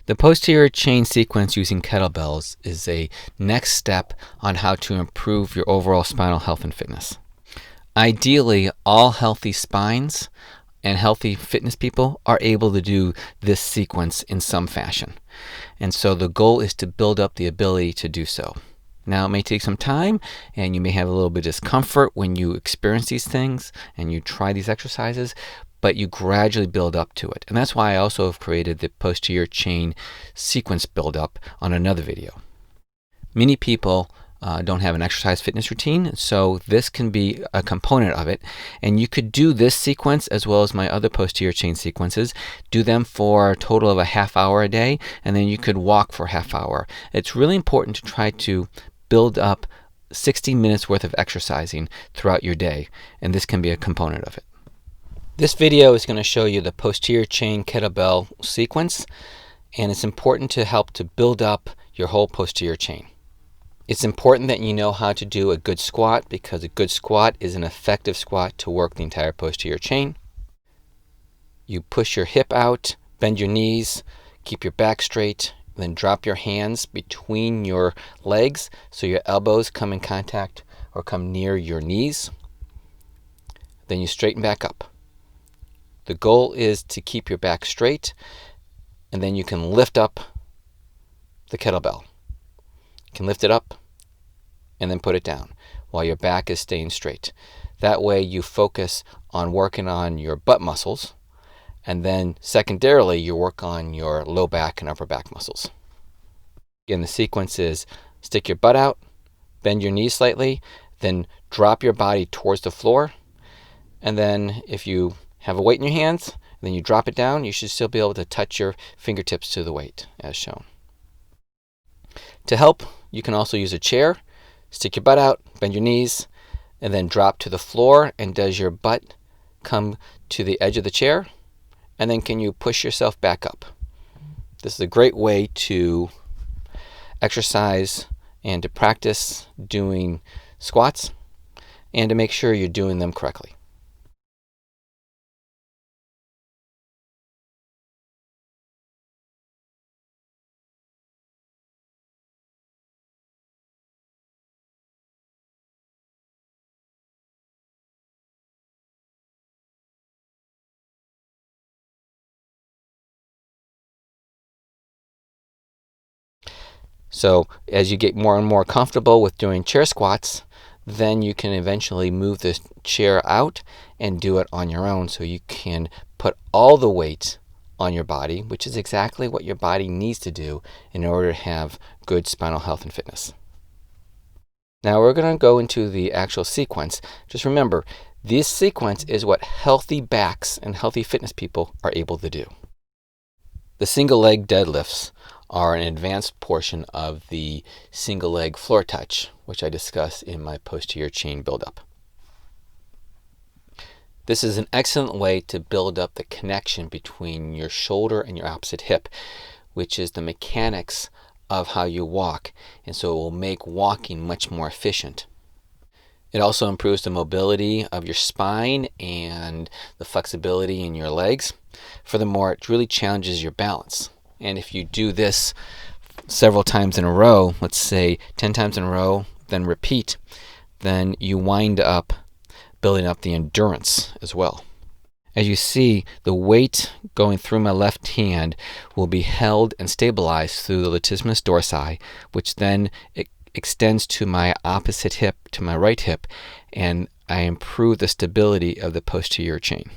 The posterior chain sequence using kettlebells is a next step on how to improve your overall spinal health and fitness. Ideally, all healthy spines and healthy fitness people are able to do this sequence in some fashion. And so the goal is to build up the ability to do so. Now, it may take some time, and you may have a little bit of discomfort when you experience these things and you try these exercises, but you gradually build up to it. And that's why I also have created the posterior chain sequence build-up on another video. Many people don't have an exercise fitness routine, so this can be a component of it. And you could do this sequence as well as my other posterior chain sequences. Do them for a total of a half hour a day, and then you could walk for a half hour. It's really important to try to build up 60 minutes worth of exercising throughout your day, and this can be a component of it. This video is going to show you the posterior chain kettlebell sequence, and it's important to help to build up your whole posterior chain. It's important that you know how to do a good squat, because a good squat is an effective squat to work the entire posterior chain. You push your hip out, bend your knees, keep your back straight, then drop your hands between your legs so your elbows come in contact or come near your knees. Then you straighten back up. The goal is to keep your back straight, and then you can lift up the kettlebell. You can lift it up and then put it down while your back is staying straight. That way you focus on working on your butt muscles, and then secondarily you work on your low back and upper back muscles. Again, the sequence is stick your butt out, bend your knees slightly, then drop your body towards the floor, and then if you have a weight in your hands, and then you drop it down, you should still be able to touch your fingertips to the weight as shown. To help, you can also use a chair. Stick your butt out, bend your knees, and then drop to the floor. And does your butt come to the edge of the chair? And then can you push yourself back up? This is a great way to exercise and to practice doing squats and to make sure you're doing them correctly. So as you get more and more comfortable with doing chair squats, then you can eventually move the chair out and do it on your own, so you can put all the weight on your body, which is exactly what your body needs to do in order to have good spinal health and fitness. Now we're going to go into the actual sequence. Just remember, this sequence is what healthy backs and healthy fitness people are able to do. The single leg deadlifts are an advanced portion of the single leg floor touch, which I discuss in my posterior chain buildup. This is an excellent way to build up the connection between your shoulder and your opposite hip, which is the mechanics of how you walk, and so it will make walking much more efficient. It also improves the mobility of your spine and the flexibility in your legs. Furthermore, it really challenges your balance. And if you do this several times in a row, let's say 10 times in a row, then repeat, then you wind up building up the endurance as well. As you see, the weight going through my left hand will be held and stabilized through the latissimus dorsi, which then extends to my opposite hip, to my right hip, and I improve the stability of the posterior chain.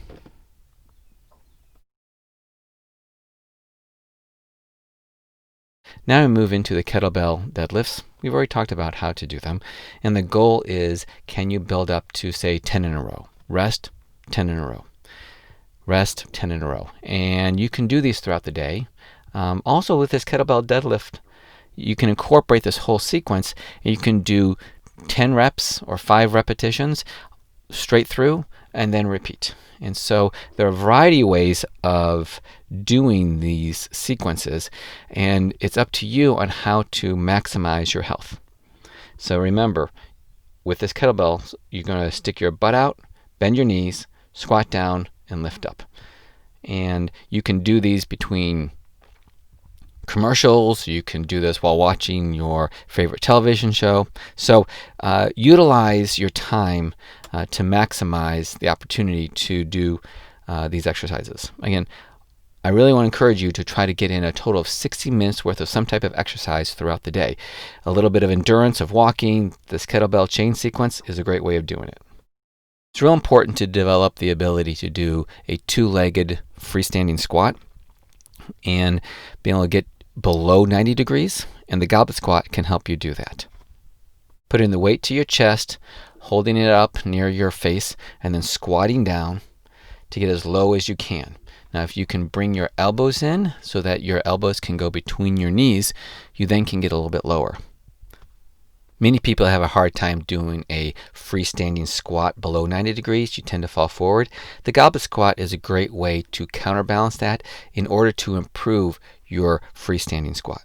Now we move into the kettlebell deadlifts. We've already talked about how to do them, and the goal is, can you build up to, say, 10 in a row? Rest, 10 in a row. Rest, 10 in a row. And you can do these throughout the day. Also with this kettlebell deadlift, you can incorporate this whole sequence, and you can do 10 reps or 5 repetitions straight through and then repeat. And so there are a variety of ways of doing these sequences, and it's up to you on how to maximize your health. So remember, with this kettlebell, you're going to stick your butt out, bend your knees, squat down, and lift up. And you can do these between commercials. You can do this while watching your favorite television show. So utilize your time to maximize the opportunity to do these exercises. Again, I really want to encourage you to try to get in a total of 60 minutes worth of some type of exercise throughout the day. A little bit of endurance of walking, this kettlebell chain sequence is a great way of doing it. It's real important to develop the ability to do a two-legged freestanding squat and being able to get below 90 degrees, and the goblet squat can help you do that. Putting the weight to your chest, holding it up near your face, and then squatting down to get as low as you can. Now, if you can bring your elbows in so that your elbows can go between your knees, you then can get a little bit lower. Many people have a hard time doing a freestanding squat below 90 degrees. You tend to fall forward. The goblet squat is a great way to counterbalance that in order to improve your freestanding squat.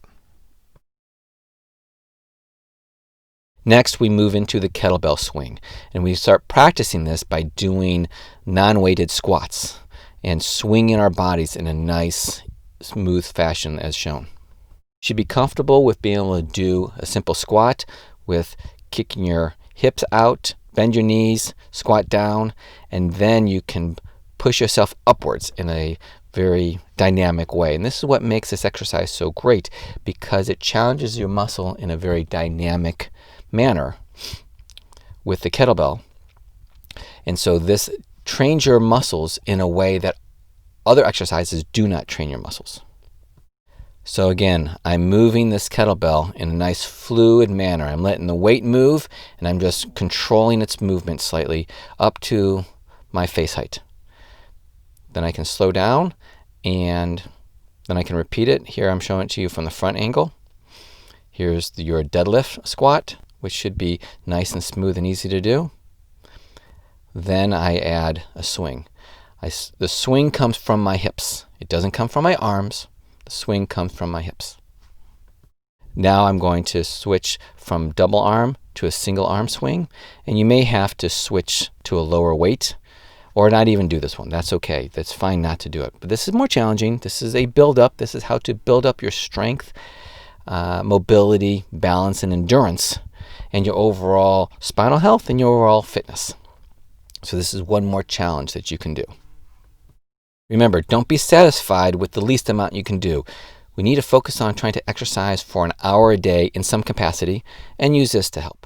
Next, we move into the kettlebell swing, and we start practicing this by doing non-weighted squats and swinging our bodies in a nice, smooth fashion as shown. You should be comfortable with being able to do a simple squat with kicking your hips out, bend your knees, squat down, and then you can push yourself upwards in a very dynamic way. And this is what makes this exercise so great, because it challenges your muscle in a very dynamic manner with the kettlebell. And so this trains your muscles in a way that other exercises do not train your muscles. So again, I'm moving this kettlebell in a nice fluid manner. I'm letting the weight move, and I'm just controlling its movement slightly up to my face height. Then I can slow down, and then I can repeat it. Here I'm showing it to you from the front angle. Here's your deadlift squat, which should be nice and smooth and easy to do. Then I add a swing. The swing comes from my hips. It doesn't come from my arms. The swing comes from my hips. Now I'm going to switch from double arm to a single arm swing, and you may have to switch to a lower weight or not even do this one. That's okay. That's fine not to do it. But this is more challenging. This is a build-up. This is how to build up your strength, mobility, balance, and endurance, and your overall spinal health and your overall fitness. So this is one more challenge that you can do. Remember, don't be satisfied with the least amount you can do. We need to focus on trying to exercise for an hour a day in some capacity and use this to help.